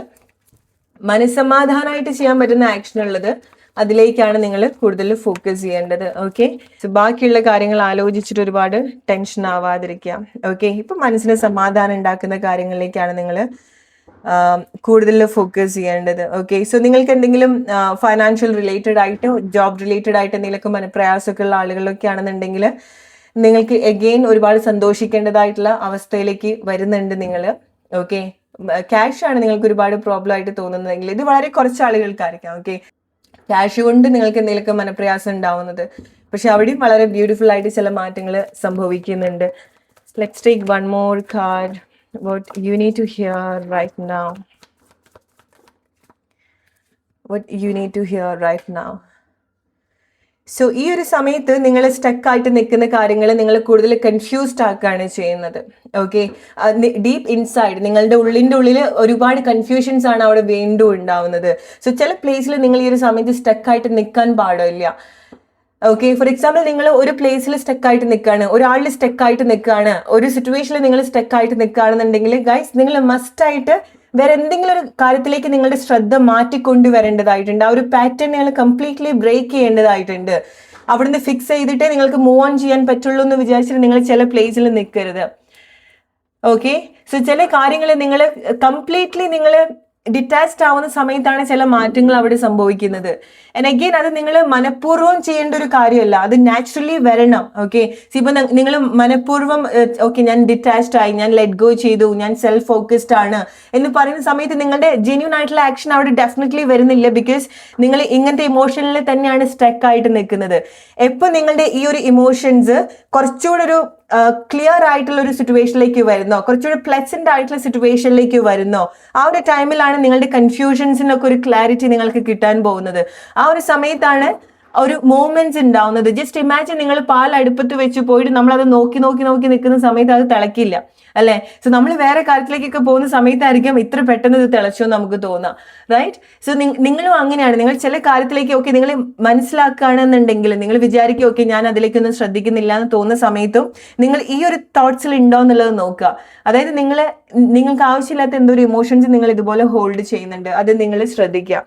മനസ്സമാധാനമായിട്ട് ചെയ്യാൻ പറ്റുന്ന ആക്ഷൻ ഉള്ളത്, അതിലേക്കാണ് നിങ്ങൾ കൂടുതൽ ഫോക്കസ് ചെയ്യേണ്ടത്. ഓക്കെ, സോ ബാക്കിയുള്ള കാര്യങ്ങൾ ആലോചിച്ചിട്ട് ഒരുപാട് ടെൻഷൻ ആവാതിരിക്കുക. ഓക്കെ, ഇപ്പൊ മനസ്സിന് സമാധാനം ഉണ്ടാക്കുന്ന കാര്യങ്ങളിലേക്കാണ് നിങ്ങൾ കൂടുതൽ ഫോക്കസ് ചെയ്യേണ്ടത്. ഓക്കെ, സോ നിങ്ങൾക്ക് എന്തെങ്കിലും ഫൈനാൻഷ്യൽ റിലേറ്റഡ് ആയിട്ട്, ജോബ് റിലേറ്റഡ് ആയിട്ട് എന്തെങ്കിലുമൊക്കെ മനപ്രയാസമൊക്കെ ഉള്ള ആളുകളൊക്കെ ആണെന്നുണ്ടെങ്കിൽ നിങ്ങൾക്ക് എഗെയിൻ ഒരുപാട് സന്തോഷിക്കേണ്ടതായിട്ടുള്ള അവസ്ഥയിലേക്ക് വരുന്നുണ്ട് നിങ്ങൾ. ഓക്കെ, ക്യാഷ് ആണ് നിങ്ങൾക്ക് ഒരുപാട് പ്രോബ്ലം ആയിട്ട് തോന്നുന്നതെങ്കിൽ ഇത് വളരെ കുറച്ച് ആളുകൾക്കായിരിക്കാം. ഓക്കെ, ക്യാഷ് കൊണ്ട് നിങ്ങൾക്ക് എന്തെങ്കിലുമൊക്കെ മനപ്രയാസം ഉണ്ടാവുന്നത്, പക്ഷെ അവിടെയും വളരെ ബ്യൂട്ടിഫുൾ ആയിട്ട് ചില മാറ്റങ്ങൾ സംഭവിക്കുന്നുണ്ട്. Let's take one more card. What you need to hear right now. What you need to hear right now. So ഈ ഒരു സമയത്ത് നിങ്ങൾ സ്റ്റക്ക് ആയിട്ട് നിൽക്കുന്ന കാര്യങ്ങൾ നിങ്ങൾ കൂടുതൽ കൺഫ്യൂസ്ഡ് ആക്കുകയാണ് ചെയ്യുന്നത്. ഓക്കെ, ഡീപ്പ് ഇൻസൈഡ് നിങ്ങളുടെ ഉള്ളിൻ്റെ ഉള്ളിൽ ഒരുപാട് കൺഫ്യൂഷൻസ് ആണ് അവിടെ വീണ്ടും ഉണ്ടാവുന്നത്. സോ ചില പ്ലേസിൽ നിങ്ങൾ ഈ ഒരു സമയത്ത് സ്റ്റക്ക് ആയിട്ട് നിൽക്കാൻ പാടില്ല. ഓക്കെ, ഫോർ എക്സാമ്പിൾ നിങ്ങൾ ഒരു പ്ലേസിൽ സ്റ്റക്ക് ആയിട്ട് നിൽക്കുകയാണ്, ഒരാളിൽ സ്റ്റക്ക് ആയിട്ട് നിൽക്കുകയാണ്, ഒരു സിറ്റുവേഷനിൽ നിങ്ങൾ സ്റ്റക്ക് ആയിട്ട് നിൽക്കുകയാണെന്നുണ്ടെങ്കിൽ ഗൈസ് നിങ്ങൾ മസ്റ്റായിട്ട് വേറെ എന്തെങ്കിലും ഒരു കാര്യത്തിലേക്ക് നിങ്ങളുടെ ശ്രദ്ധ മാറ്റിക്കൊണ്ടുവരേണ്ടതായിട്ടുണ്ട്. ആ ഒരു പാറ്റേൺ നിങ്ങൾ കംപ്ലീറ്റ്ലി ബ്രേക്ക് ചെയ്യേണ്ടതായിട്ടുണ്ട്. അവിടുന്ന് ഫിക്സ് ചെയ്തിട്ടേ നിങ്ങൾക്ക് മൂവ് ഓൺ ചെയ്യാൻ പറ്റുള്ളൂ എന്ന് വിചാരിച്ചിട്ട് നിങ്ങൾ ചില പ്ലേസിൽ നിൽക്കരുത്. ഓക്കെ, സോ ചില കാര്യങ്ങൾ നിങ്ങൾ കംപ്ലീറ്റ്ലി നിങ്ങൾ ഡിറ്റാച്ച്ഡ് ആവുന്ന സമയത്താണ് ചില മാറ്റങ്ങൾ അവിടെ സംഭവിക്കുന്നത്. ആൻഡ് അഗെയിൻ അത് നിങ്ങൾ മനഃപൂർവ്വം ചെയ്യേണ്ട ഒരു കാര്യമല്ല, അത് നാച്ചുറലി വരണം. ഓക്കെ, ഇപ്പൊ നിങ്ങൾ മനഃപൂർവ്വം ഓക്കെ ഞാൻ ഡിറ്റാച്ച്ഡ് ആയി, ഞാൻ ലെറ്റ് ഗോ ചെയ്തു, ഞാൻ സെൽഫ് ഫോക്കസ്ഡ് ആണ് എന്ന് പറയുന്ന സമയത്ത് നിങ്ങളുടെ ജെന്യൂൻ ആയിട്ടുള്ള ആക്ഷൻ അവിടെ ഡെഫിനറ്റ്ലി വരുന്നില്ല. ബിക്കോസ് നിങ്ങൾ ഇങ്ങനത്തെ ഇമോഷനിൽ തന്നെയാണ് സ്റ്റക്ക് ആയിട്ട് നിൽക്കുന്നത്. എപ്പോൾ നിങ്ങളുടെ ഈ ഒരു ഇമോഷൻസ് കുറച്ചുകൂടെ ഒരു ക്ലിയർ ആയിട്ടുള്ള ഒരു സിറ്റുവേഷനിലേക്ക് വരുന്നോ, കുറച്ചുകൂടി പ്ലസന്റ് ആയിട്ടുള്ള സിറ്റുവേഷനിലേക്ക് വരുന്നോ, ആ ഒരു ടൈമിലാണ് നിങ്ങളുടെ കൺഫ്യൂഷൻസിനൊക്കെ ഒരു ക്ലാരിറ്റി നിങ്ങൾക്ക് കിട്ടാൻ പോകുന്നത്. ആ ഒരു സമയത്താണ് ഒരു മൂവ്മെന്റ്സ് ഉണ്ടാവുന്നത്. ജസ്റ്റ് ഇമാജിൻ നിങ്ങൾ പാൽ അടുപ്പത്ത് വെച്ച് പോയിട്ട് നമ്മളത് നോക്കി നോക്കി നോക്കി നിൽക്കുന്ന സമയത്ത് അത് തിളക്കില്ല അല്ലേ? സോ നമ്മൾ വേറെ കാര്യത്തിലേക്കൊക്കെ പോകുന്ന സമയത്തായിരിക്കും ഇത്ര പെട്ടെന്ന് ഇത് തിളച്ചോ നമുക്ക് തോന്നാം, റൈറ്റ്? സോ നിങ്ങളും അങ്ങനെയാണ്. നിങ്ങൾ ചില കാര്യത്തിലേക്ക് ഓക്കെ നിങ്ങൾ മനസ്സിലാക്കുകയാണെന്നുണ്ടെങ്കിൽ നിങ്ങൾ വിചാരിക്കും ഓക്കെ ഞാൻ അതിലേക്കൊന്നും ശ്രദ്ധിക്കുന്നില്ല എന്ന് തോന്നുന്ന സമയത്തും നിങ്ങൾ ഈ ഒരു തോട്ട്സിൽ ഉണ്ടോ എന്നുള്ളത് നോക്കുക. അതായത് നിങ്ങൾക്ക് ആവശ്യമില്ലാത്ത എന്തോ ഒരു ഇമോഷൻസ് നിങ്ങൾ ഇതുപോലെ ഹോൾഡ് ചെയ്യുന്നുണ്ട്, അത് നിങ്ങൾ ശ്രദ്ധിക്കുക.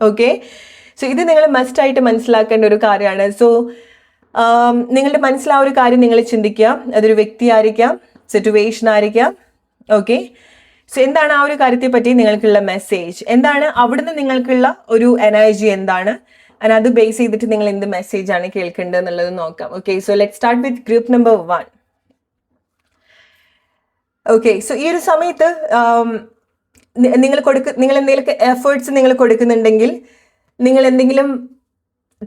ഓക്കെ, സോ ഇത് നിങ്ങൾ മസ്റ്റ് ആയിട്ട് മനസ്സിലാക്കേണ്ട ഒരു കാര്യമാണ്. സോ നിങ്ങളുടെ മനസ്സിൽ ആ ഒരു കാര്യം നിങ്ങൾ ചിന്തിക്കുക. അതൊരു വ്യക്തിയായിരിക്കാം, സിറ്റുവേഷൻ ആയിരിക്കാം. ഓക്കെ, സോ എന്താണ് ആ ഒരു കാര്യത്തെ പറ്റി നിങ്ങൾക്കുള്ള മെസ്സേജ്, എന്താണ് അവിടുന്ന് നിങ്ങൾക്കുള്ള ഒരു എനർജി എന്താണ്, അത് ബേസ് ചെയ്തിട്ട് നിങ്ങൾ എന്ത് മെസ്സേജ് ആണ് കേൾക്കേണ്ടത് എന്നുള്ളത് നോക്കാം. Okay, so let start with group number 1. Okay, so ഈ ഒരു സമയത്ത് നിങ്ങൾ എന്തെങ്കിലും എഫേർട്സ് നിങ്ങൾ കൊടുക്കുന്നുണ്ടെങ്കിൽ, നിങ്ങൾ എന്തെങ്കിലും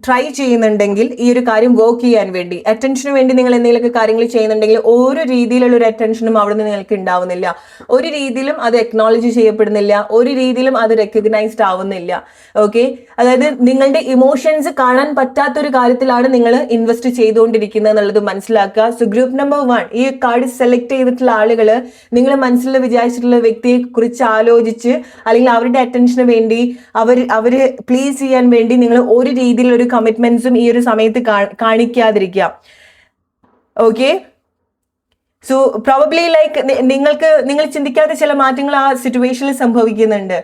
ട്രൈ ചെയ്യുന്നുണ്ടെങ്കിൽ, ഈ ഒരു കാര്യം വർക്ക് ചെയ്യാൻ വേണ്ടി അറ്റൻഷന് വേണ്ടി നിങ്ങൾ എന്തെങ്കിലുമൊക്കെ കാര്യങ്ങൾ ചെയ്യുന്നുണ്ടെങ്കിൽ ഒരു രീതിയിലുള്ള ഒരു അറ്റൻഷനും അവിടെ നിന്ന് നിങ്ങൾക്ക് ഉണ്ടാവുന്നില്ല, ഒരു രീതിയിലും അത് അക്നോളജ് ചെയ്യപ്പെടുന്നില്ല, ഒരു രീതിയിലും അത് റെക്കഗ്നൈസ്ഡ് ആവുന്നില്ല. ഓക്കെ, അതായത് നിങ്ങളുടെ ഇമോഷൻസ് കാണാൻ പറ്റാത്തൊരു കാര്യത്തിലാണ് നിങ്ങൾ ഇൻവെസ്റ്റ് ചെയ്തുകൊണ്ടിരിക്കുന്നത് എന്നുള്ളത് മനസ്സിലാക്കുക. സോ ഗ്രൂപ്പ് നമ്പർ 1 ഈ കാർഡ് സെലക്ട് ചെയ്തിട്ടുള്ള ആളുകൾ നിങ്ങൾ മനസ്സിൽ വിചാരിച്ചിട്ടുള്ള വ്യക്തിയെ കുറിച്ച് ആലോചിച്ച് അല്ലെങ്കിൽ അവരുടെ അറ്റൻഷന് വേണ്ടി അവര് പ്ലീസ് ചെയ്യാൻ വേണ്ടി നിങ്ങൾ ഒരു രീതിയിലുള്ള ഒരു കമ്മിറ്റ്മെന്റ്സും ഈ ഒരു സമയത്ത് കാണിക്കാതിരിക്കുക. ഓക്കെ, സോ പ്രോബബ്ലി ലൈക്ക് നിങ്ങൾ ചിന്തിക്കാത്ത ചില മാറ്റങ്ങൾ ആ സിറ്റുവേഷനിൽ സംഭവിക്കുന്നുണ്ട്.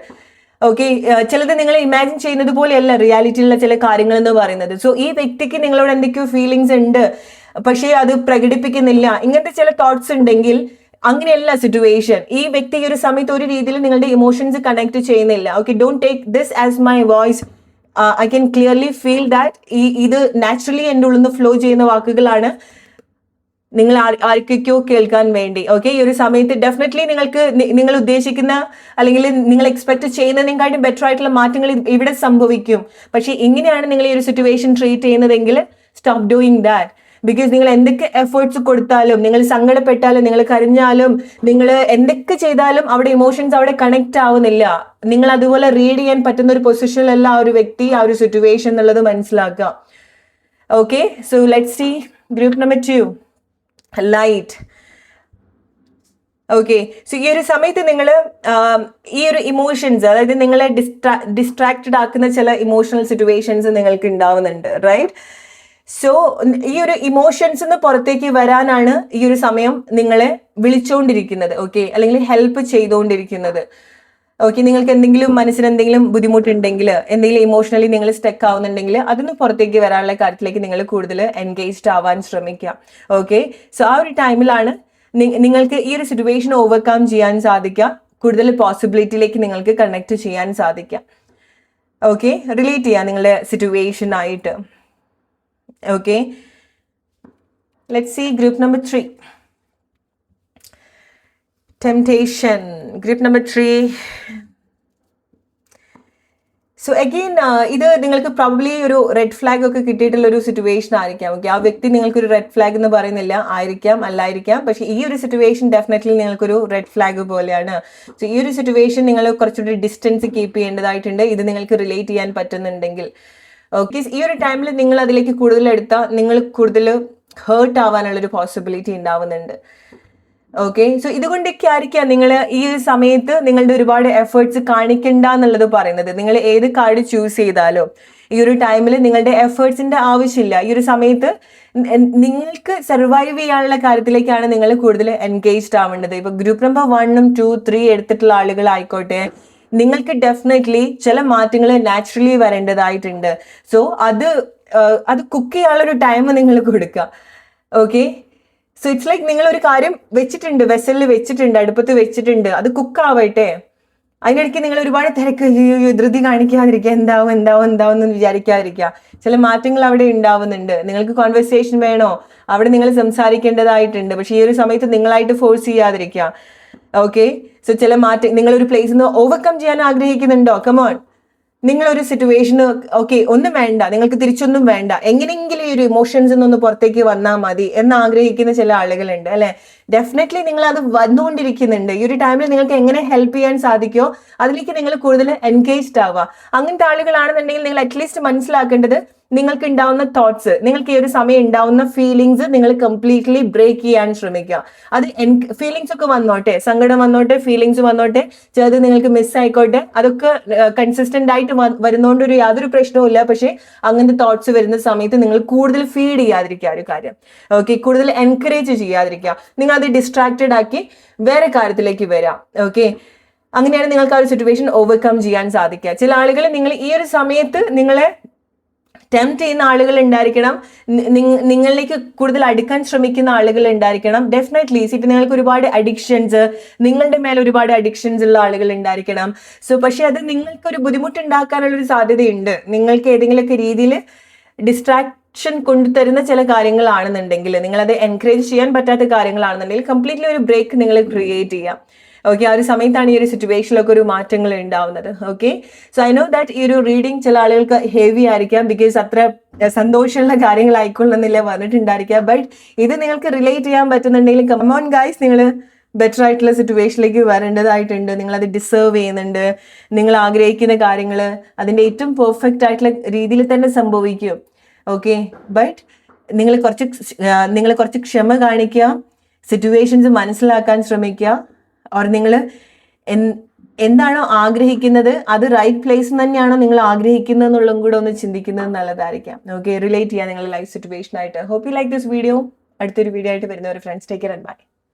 ഓക്കെ, ചിലത് നിങ്ങൾ ഇമാജിൻ ചെയ്യുന്നത് പോലെയല്ല റിയാലിറ്റിയിലുള്ള ചില കാര്യങ്ങൾ എന്ന് പറയുന്നത്. സോ ഈ വ്യക്തിക്ക് നിങ്ങളോട് എന്തൊക്കെയോ ഫീലിങ്സ് ഉണ്ട്, പക്ഷേ അത് പ്രകടിപ്പിക്കുന്നില്ല, ഇങ്ങനത്തെ ചില തോട്ട്സ് ഉണ്ടെങ്കിൽ അങ്ങനെയല്ല സിറ്റുവേഷൻ. ഈ വ്യക്തി ഈ ഒരു സമയത്ത് ഒരു രീതിയിൽ നിങ്ങളുടെ ഇമോഷൻസ് കണക്ട് ചെയ്യുന്നില്ല. Okay, don't take this as my voice. I can clearly feel that ഇത് നാച്ചുറലി എൻ്റെ ഉള്ളിൽ നിന്ന് ഫ്ലോ ചെയ്യുന്ന വാക്കുകളാണ് നിങ്ങൾ ആർക്കൊക്കെയോ കേൾക്കാൻ വേണ്ടി. ഓക്കെ, ഈ ഒരു സമയത്ത് ഡെഫിനറ്റ്ലി നിങ്ങൾക്ക് നിങ്ങൾ ഉദ്ദേശിക്കുന്ന അല്ലെങ്കിൽ നിങ്ങൾ എക്സ്പെക്ട് ചെയ്യുന്നതിനെക്കാട്ടും ബെറ്റർ ആയിട്ടുള്ള മാറ്റങ്ങൾ ഇവിടെ സംഭവിക്കും. പക്ഷേ ഇങ്ങനെയാണ് നിങ്ങൾ ഈ ഒരു സിറ്റുവേഷൻ ട്രീറ്റ് ചെയ്യുന്നതെങ്കിൽ സ്റ്റോപ്പ് ഡൂയിങ് ദാറ്റ്. ബിക്കോസ് നിങ്ങൾ എന്തൊക്കെ എഫേർട്സ് കൊടുത്താലും, നിങ്ങൾ സങ്കടപ്പെട്ടാലും, നിങ്ങൾ കരഞ്ഞാലും, നിങ്ങൾ എന്തൊക്കെ ചെയ്താലും അവിടെ ഇമോഷൻസ് അവിടെ കണക്ട് ആവുന്നില്ല. നിങ്ങൾ അതുപോലെ റീഡ് ചെയ്യാൻ പറ്റുന്ന ഒരു പൊസിഷനിലല്ല ആ ഒരു വ്യക്തി, ആ ഒരു സിറ്റുവേഷൻ എന്നുള്ളത് മനസ്സിലാക്കുക. Okay, so let's see group number 2, light. Okay, so ഈ ഒരു സമയത്ത് നിങ്ങൾ ഈ ഒരു ഇമോഷൻസ്, അതായത് നിങ്ങളെ ഡിസ്ട്രാക്റ്റഡ് ആക്കുന്ന ചില ഇമോഷണൽ സിറ്റുവേഷൻസ് നിങ്ങൾക്ക് ഉണ്ടാവുന്നുണ്ട്, റൈറ്റ്? സോ ഈ ഒരു ഇമോഷൻസ് പുറത്തേക്ക് വരാനാണ് ഈ ഒരു സമയം നിങ്ങളെ വിളിച്ചുകൊണ്ടിരിക്കുന്നത്. ഓക്കെ, അല്ലെങ്കിൽ ഹെൽപ്പ് ചെയ്തുകൊണ്ടിരിക്കുന്നത്. ഓക്കെ, നിങ്ങൾക്ക് എന്തെങ്കിലും മനസ്സിന് എന്തെങ്കിലും ബുദ്ധിമുട്ടുണ്ടെങ്കിൽ, എന്തെങ്കിലും ഇമോഷണലി നിങ്ങൾ സ്റ്റക്ക് ആവുന്നുണ്ടെങ്കിൽ അതൊന്ന് പുറത്തേക്ക് വരാനുള്ള കാര്യത്തിലേക്ക് നിങ്ങൾ കൂടുതൽ എൻഗേജ്ഡ് ആവാൻ ശ്രമിക്കുക. ഓക്കെ, സോ ആ ഒരു ടൈമിലാണ് നിങ്ങൾക്ക് ഈ ഒരു സിറ്റുവേഷൻ ഓവർകം ചെയ്യാൻ സാധിക്കുക, കൂടുതൽ പോസിബിലിറ്റിയിലേക്ക് നിങ്ങൾക്ക് കണക്ട് ചെയ്യാൻ സാധിക്കുക. ഓക്കെ, റിലേറ്റ് ചെയ്യാം നിങ്ങളുടെ സിറ്റുവേഷൻ ആയിട്ട്. Okay, let's see group number 3, temptation. Group number 3. So again ഇത് നിങ്ങൾക്ക് പ്രോബബ്ലി ഒരു റെഡ് ഫ്ലാഗ് ഒക്കെ കിട്ടിയിട്ടുള്ള ഒരു സിറ്റുവേഷൻ ആയിരിക്കാം. ഓക്കെ, ആ വ്യക്തി നിങ്ങൾക്കൊരു റെഡ് ഫ്ലാഗ് എന്ന് പറയുന്നില്ല, ആയിരിക്കാം, അല്ലായിരിക്കാം. പക്ഷെ ഈ ഒരു സിറ്റുവേഷൻ ഡെഫിനറ്റ്ലി നിങ്ങൾക്കൊരു റെഡ് ഫ്ലാഗ് പോലെയാണ്. സോ ഈ ഒരു സിറ്റുവേഷൻ നിങ്ങൾ കുറച്ചുകൂടി ഡിസ്റ്റൻസ് കീപ്പ് ചെയ്യേണ്ടതായിട്ടുണ്ട്, ഇത് നിങ്ങൾക്ക് റിലേറ്റ് ചെയ്യാൻ പറ്റുന്നുണ്ടെങ്കിൽ. ഓക്കെ, ഈ ഒരു ടൈമിൽ നിങ്ങൾ അതിലേക്ക് കൂടുതൽ എടുത്താൽ നിങ്ങൾ കൂടുതൽ ഹേർട്ട് ആവാനുള്ളൊരു പോസിബിലിറ്റി ഉണ്ടാവുന്നുണ്ട്. ഓക്കെ, സോ ഇതുകൊണ്ടൊക്കെ ആയിരിക്കാം നിങ്ങൾ ഈ ഒരു സമയത്ത് നിങ്ങളുടെ ഒരുപാട് എഫേർട്സ് കാണിക്കണ്ട എന്നുള്ളത് പറയുന്നത്. നിങ്ങൾ ഏത് കാർഡ് ചൂസ് ചെയ്താലോ ഈ ഒരു ടൈമിൽ നിങ്ങളുടെ എഫേർട്സിന്റെ ആവശ്യമില്ല. ഈ ഒരു സമയത്ത് നിങ്ങൾക്ക് സർവൈവ് ചെയ്യാനുള്ള കാര്യത്തിലേക്കാണ് നിങ്ങൾ കൂടുതൽ എൻഗേജ്ഡ് ആവേണ്ടത്. ഇപ്പൊ ഗ്രൂപ്പ് നമ്പർ 1, 2, 3 എടുത്തിട്ടുള്ള ആളുകളായിക്കോട്ടെ, നിങ്ങൾക്ക് ഡെഫിനറ്റ്ലി ചില മാറ്റങ്ങൾ നാച്ചുറലി വരേണ്ടതായിട്ടുണ്ട്. സോ അത് കുക്ക് ചെയ്യാനുള്ളൊരു ടൈം നിങ്ങൾ കൊടുക്കുക. ഓക്കെ, സോ ഇറ്റ്സ് ലൈക്ക് നിങ്ങൾ ഒരു കാര്യം വെച്ചിട്ടുണ്ട്, വെസലിൽ വെച്ചിട്ടുണ്ട്, അടുപ്പത്ത് വെച്ചിട്ടുണ്ട്, അത് കുക്ക് ആവട്ടെ. അതിനിടയ്ക്ക് നിങ്ങൾ ഒരുപാട് തിരക്ക്, ധൃതി കാണിക്കാതിരിക്കുക, എന്താവും എന്ന് വിചാരിക്കാതിരിക്കുക. ചില മാറ്റങ്ങൾ അവിടെ ഉണ്ടാവുന്നുണ്ട്. നിങ്ങൾക്ക് കോൺവെർസേഷൻ വേണോ, അവിടെ നിങ്ങൾ സംസാരിക്കേണ്ടതായിട്ടുണ്ട്. പക്ഷെ ഈ ഒരു സമയത്ത് നിങ്ങളായിട്ട് ഫോഴ്സ് ചെയ്യാതിരിക്കുക. ഓക്കെ, സോ ചില മാറ്റം നിങ്ങളൊരു പ്ലേസിൽ നിന്ന് ഓവർകം ചെയ്യാൻ ആഗ്രഹിക്കുന്നുണ്ടോ, കമോൺ. നിങ്ങളൊരു സിറ്റുവേഷന് ഓക്കെ ഒന്നും വേണ്ട, നിങ്ങൾക്ക് തിരിച്ചൊന്നും വേണ്ട, എങ്ങനെയെങ്കിലും ഈ ഒരു ഇമോഷൻസ് ഒന്ന് പുറത്തേക്ക് വന്നാൽ മതി എന്ന് ആഗ്രഹിക്കുന്ന ചില ആളുകളുണ്ട്, അല്ലെ? ഡെഫിനറ്റ്ലി നിങ്ങൾ അത് വന്നുകൊണ്ടിരിക്കുന്നുണ്ട്. ഈ ഒരു ടൈമിൽ നിങ്ങൾക്ക് എങ്ങനെ ഹെൽപ്പ് ചെയ്യാൻ സാധിക്കുമോ അതിലേക്ക് നിങ്ങൾ കൂടുതൽ എൻഗേജ്ഡ് ആവുക. അങ്ങനത്തെ ആളുകളാണെന്നുണ്ടെങ്കിൽ നിങ്ങൾ അറ്റ്ലീസ്റ്റ് മനസ്സിലാക്കേണ്ടത്, നിങ്ങൾക്ക് ഉണ്ടാവുന്ന തോട്ട്സ്, നിങ്ങൾക്ക് ഈ ഒരു സമയം ഉണ്ടാവുന്ന ഫീലിങ്സ് നിങ്ങൾ കംപ്ലീറ്റ്ലി ബ്രേക്ക് ചെയ്യാൻ ശ്രമിക്കുക. അത് ഫീലിങ്സ് ഒക്കെ വന്നോട്ടെ, സങ്കടം വന്നോട്ടെ, ഫീലിങ്സ് വന്നോട്ടെ, ചിലത് നിങ്ങൾക്ക് മിസ് ആയിക്കോട്ടെ, അതൊക്കെ കൺസിസ്റ്റന്റ് ആയിട്ട് വരുന്നോണ്ട് യാതൊരു പ്രശ്നവും ഇല്ല. പക്ഷെ അങ്ങനത്തെ തോട്ട്സ് വരുന്ന സമയത്ത് നിങ്ങൾ കൂടുതൽ ഫീഡ് ചെയ്യാതിരിക്കുക ഒരു കാര്യം. ഓക്കെ, കൂടുതൽ എൻകറേജ് ചെയ്യാതിരിക്കുക. നിങ്ങൾ അത് ഡിസ്ട്രാക്റ്റഡ് ആക്കി വേറെ കാര്യത്തിലേക്ക് വരാം. ഓക്കെ, അങ്ങനെയാണ് നിങ്ങൾക്ക് ആ ഒരു സിറ്റുവേഷൻ ഓവർകം ചെയ്യാൻ സാധിക്കുക. ചില ആളുകൾ നിങ്ങൾ ഈ ഒരു സമയത്ത് നിങ്ങളെ ടെംപ്റ്റ് ചെയ്യുന്ന ആളുകൾ ഉണ്ടായിരിക്കണം, നിങ്ങളിലേക്ക് കൂടുതൽ അടുക്കാൻ ശ്രമിക്കുന്ന ആളുകൾ ഉണ്ടായിരിക്കണം. ഡെഫിനറ്റ്ലി ഇപ്പം നിങ്ങൾക്ക് ഒരുപാട് അഡിക്ഷൻസ്, നിങ്ങളുടെ മേലെ ഒരുപാട് അഡിക്ഷൻസ് ഉള്ള ആളുകൾ ഉണ്ടായിരിക്കണം. സോ പക്ഷെ അത് നിങ്ങൾക്കൊരു ബുദ്ധിമുട്ടുണ്ടാക്കാനുള്ളൊരു സാധ്യതയുണ്ട്. നിങ്ങൾക്ക് ഏതെങ്കിലുമൊക്കെ രീതിയിൽ ഡിസ്ട്രാക്ഷൻ കൊണ്ടുതരുന്ന ചില കാര്യങ്ങളാണെന്നുണ്ടെങ്കിൽ, നിങ്ങളത് എൻകറേജ് ചെയ്യാൻ പറ്റാത്ത കാര്യങ്ങളാണെന്നുണ്ടെങ്കിൽ കംപ്ലീറ്റ്ലി ഒരു ബ്രേക്ക് നിങ്ങൾ ക്രിയേറ്റ് ചെയ്യാം. ഓക്കെ, ആ ഒരു സമയത്താണ് ഈ ഒരു സിറ്റുവേഷനിലൊക്കെ ഒരു മാറ്റങ്ങൾ ഉണ്ടാവുന്നത്. Okay, so I know that ഈ ഒരു റീഡിങ് ചില ആളുകൾക്ക് ഹെവി ആയിരിക്കാം, ബിക്കോസ് അത്ര സന്തോഷമുള്ള കാര്യങ്ങളായിക്കൊള്ളുന്നില്ല പറഞ്ഞിട്ടുണ്ടായിരിക്കാം. ബട്ട് ഇത് നിങ്ങൾക്ക് റിലേറ്റ് ചെയ്യാൻ പറ്റുന്നുണ്ടെങ്കിൽ കമോൺ ഗൈസ്, നിങ്ങൾ ബെറ്റർ ആയിട്ടുള്ള സിറ്റുവേഷനിലേക്ക് വരേണ്ടതായിട്ടുണ്ട്. നിങ്ങളത് ഡിസേർവ് ചെയ്യുന്നുണ്ട്. നിങ്ങൾ ആഗ്രഹിക്കുന്ന കാര്യങ്ങൾ അതിൻ്റെ ഏറ്റവും പെർഫെക്റ്റ് ആയിട്ടുള്ള രീതിയിൽ തന്നെ സംഭവിക്കും. ഓക്കെ, ബട്ട് നിങ്ങൾ കുറച്ച് ക്ഷമ കാണിക്കുക, സിറ്റുവേഷൻസ് മനസ്സിലാക്കാൻ ശ്രമിക്കുക. ഓർ നിങ്ങൾ എന്താണോ ആഗ്രഹിക്കുന്നത് അത് റൈറ്റ് പ്ലേസ് തന്നെയാണോ നിങ്ങൾ ആഗ്രഹിക്കുന്നത് എന്നുള്ളതും കൂടെ ഒന്ന് ചിന്തിക്കുന്നത് നല്ലതായിരിക്കാം. ഓക്കെ, റിലേറ്റ് ചെയ്യാം നിങ്ങളുടെ ലൈഫ് സിറ്റുവേഷൻ ആയിട്ട്. Hope you like this video. അടുത്തൊരു വീഡിയോ ആയിട്ട് വരുന്നവരെ friends, take care and by.